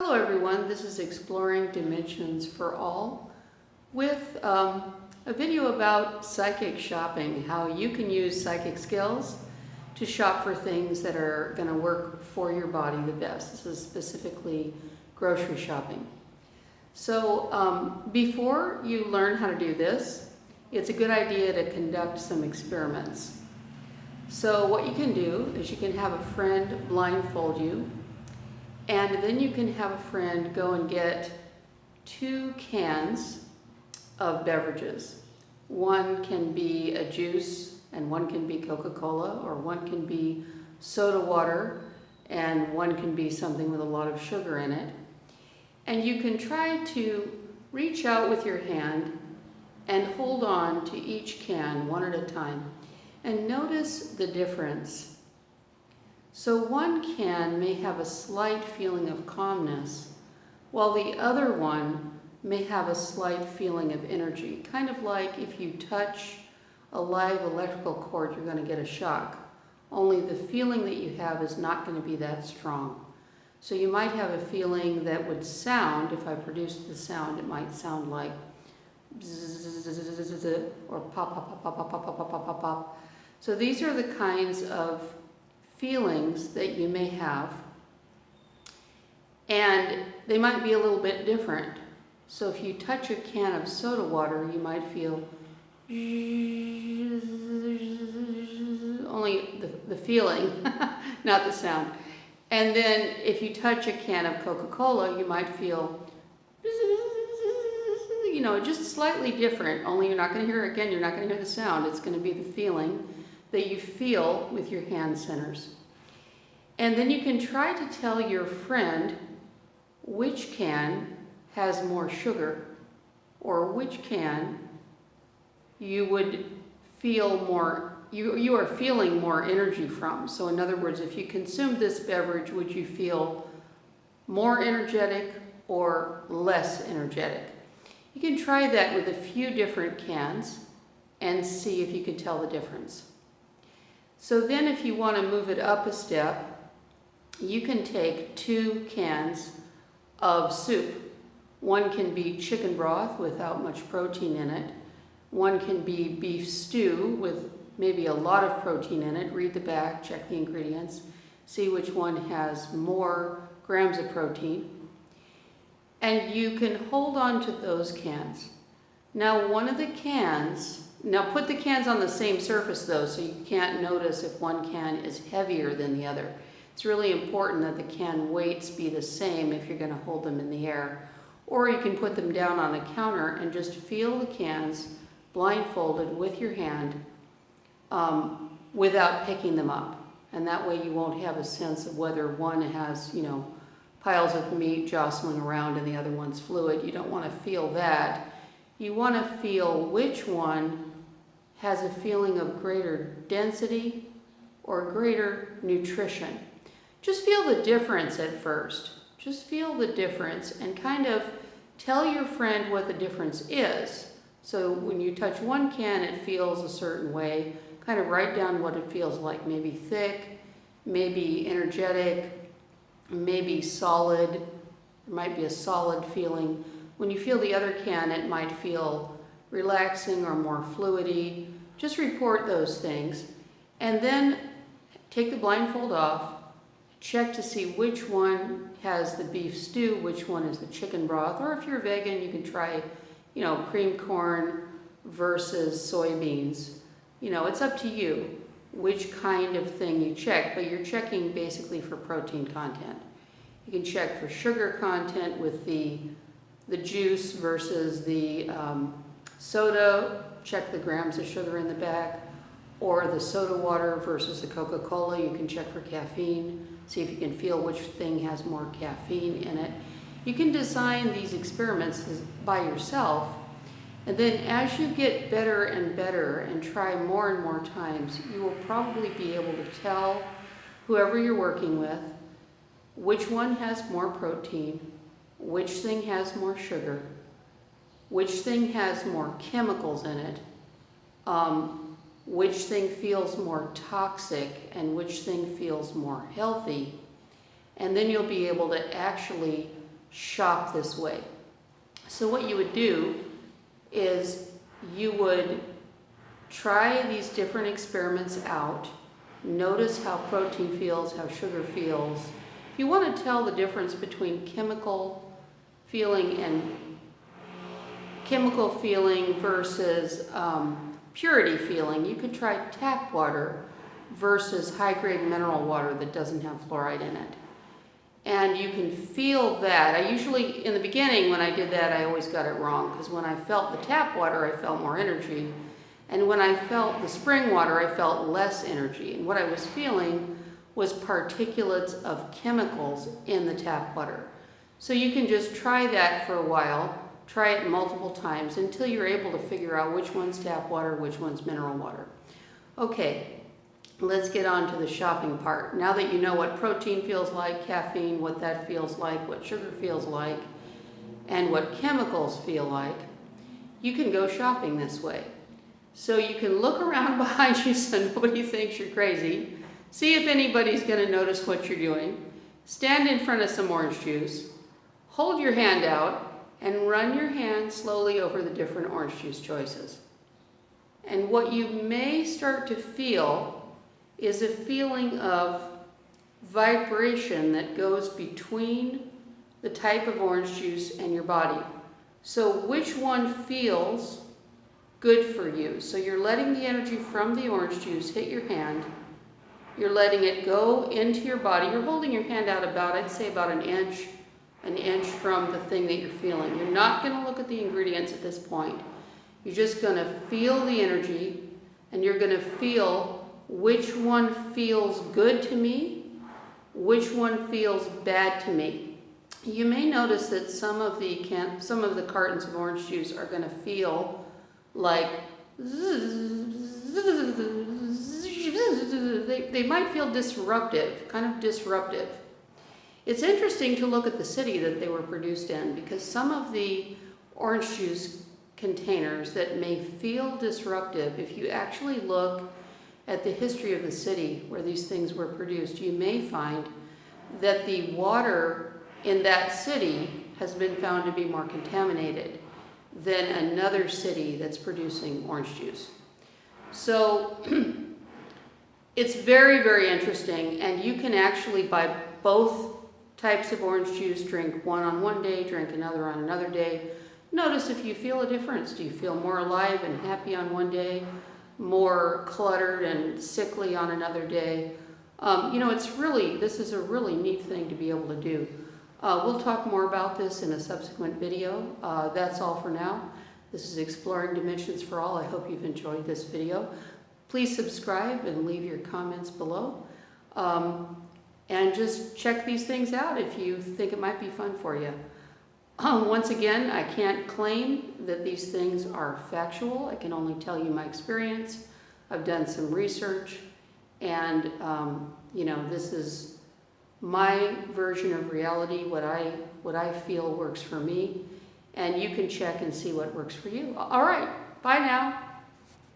Hello everyone, this is Exploring Dimensions for All with a video about psychic shopping, how you can use psychic skills to shop for things that are going to work for your body the best. This is specifically grocery shopping. So before you learn how to do this, it's a good idea to conduct some experiments. So what you can do is you can have a friend blindfold you, and then you can have a friend go and get 2 cans of beverages. One can be a juice and one can be Coca-Cola, or one can be soda water and one can be something with a lot of sugar in it. And you can try to reach out with your hand and hold on to each can one at a time and notice the difference. So one can may have a slight feeling of calmness, while the other one may have a slight feeling of energy. Kind of like if you touch a live electrical cord, you're going to get a shock. Only the feeling that you have is not going to be that strong. So you might have a feeling that would sound, if I produced the sound, it might sound like bzzz, or pop, pop, pop, pop, pop, pop, pop, pop, pop, pop. So these are the kinds of feelings that you may have, and they might be a little bit different. So if you touch a can of soda water, you might feel only the feeling, not the sound. And then if you touch a can of Coca-Cola, you might feel, just slightly different, only you're not going to hear, again, you're not going to hear the sound. It's going to be the feeling that you feel with your hand centers. And then you can try to tell your friend which can has more sugar, or which can you would feel more, you are feeling more energy from. So in other words, if you consumed this beverage, would you feel more energetic or less energetic? You can try that with a few different cans and see if you can tell the difference. So then if you want to move it up a step, you can take 2 cans of soup. One can be chicken broth without much protein in it. One can be beef stew with maybe a lot of protein in it. Read the back, check the ingredients, see which one has more grams of protein. And you can hold on to those cans. Now one of the cans, now put the cans on the same surface though, so you can't notice if one can is heavier than the other. It's really important that the can weights be the same if you're going to hold them in the air. Or you can put them down on a counter and just feel the cans blindfolded with your hand without picking them up. And that way you won't have a sense of whether one has, piles of meat jostling around and the other one's fluid. You don't want to feel that. You want to feel which one has a feeling of greater density or greater nutrition. Just feel the difference at first. Just feel the difference and kind of tell your friend what the difference is. So when you touch one can, it feels a certain way. Kind of write down what it feels like. Maybe thick, maybe energetic, maybe solid. There might be a solid feeling. When you feel the other can, it might feel relaxing or more fluidy. Just report those things. And then take the blindfold off. Check to see which one has the beef stew, which one is the chicken broth. Or if you're vegan, you can try, cream corn versus soybeans. It's up to you which kind of thing you check, but you're checking basically for protein content. You can check for sugar content with the juice versus the soda, check the grams of sugar in the back, or the soda water versus the Coca-Cola. You can check for caffeine, see if you can feel which thing has more caffeine in it. You can design these experiments by yourself, and then as you get better and better and try more and more times, you will probably be able to tell whoever you're working with which one has more protein, which thing has more sugar, which thing has more chemicals in it, which thing feels more toxic, and which thing feels more healthy. And then you'll be able to actually shop this way. So what you would do is you would try these different experiments out. Notice how protein feels, how sugar feels. If you want to tell the difference between chemical feeling versus purity feeling, you could try tap water versus high-grade mineral water that doesn't have fluoride in it. And you can feel that. I usually, in the beginning when I did that, I always got it wrong, because when I felt the tap water, I felt more energy. And when I felt the spring water, I felt less energy. And what I was feeling was particulates of chemicals in the tap water. So you can just try that for a while, try it multiple times until you're able to figure out which one's tap water, which one's mineral water. Okay, let's get on to the shopping part. Now that you know what protein feels like, caffeine, what that feels like, what sugar feels like, and what chemicals feel like, you can go shopping this way. So you can look around behind you so nobody thinks you're crazy. See if anybody's going to notice what you're doing. Stand in front of some orange juice. Hold your hand out and run your hand slowly over the different orange juice choices. And what you may start to feel is a feeling of vibration that goes between the type of orange juice and your body. So which one feels good for you? So you're letting the energy from the orange juice hit your hand. You're letting it go into your body. You're holding your hand out about, I'd say about an inch from the thing that you're feeling. You're not going to look at the ingredients at this point. You're just going to feel the energy, and you're going to feel which one feels good to me, which one feels bad to me. You may notice that some of the cartons of orange juice are going to feel like they might feel disruptive, kind of disruptive. It's interesting to look at the city that they were produced in, because some of the orange juice containers that may feel disruptive, if you actually look at the history of the city where these things were produced, you may find that the water in that city has been found to be more contaminated than another city that's producing orange juice. So it's very, very interesting, and you can actually buy both types of orange juice, drink one on one day, drink another on another day. Notice if you feel a difference. Do you feel more alive and happy on one day, more cluttered and sickly on another day? This is a really neat thing to be able to do. We'll talk more about this in a subsequent video. That's all for now. This is Exploring Dimensions for All. I hope you've enjoyed this video. Please subscribe and leave your comments below. And just check these things out if you think it might be fun for you. Once again, I can't claim that these things are factual. I can only tell you my experience. I've done some research, and this is my version of reality, what I feel works for me, and you can check and see what works for you. All right, bye now.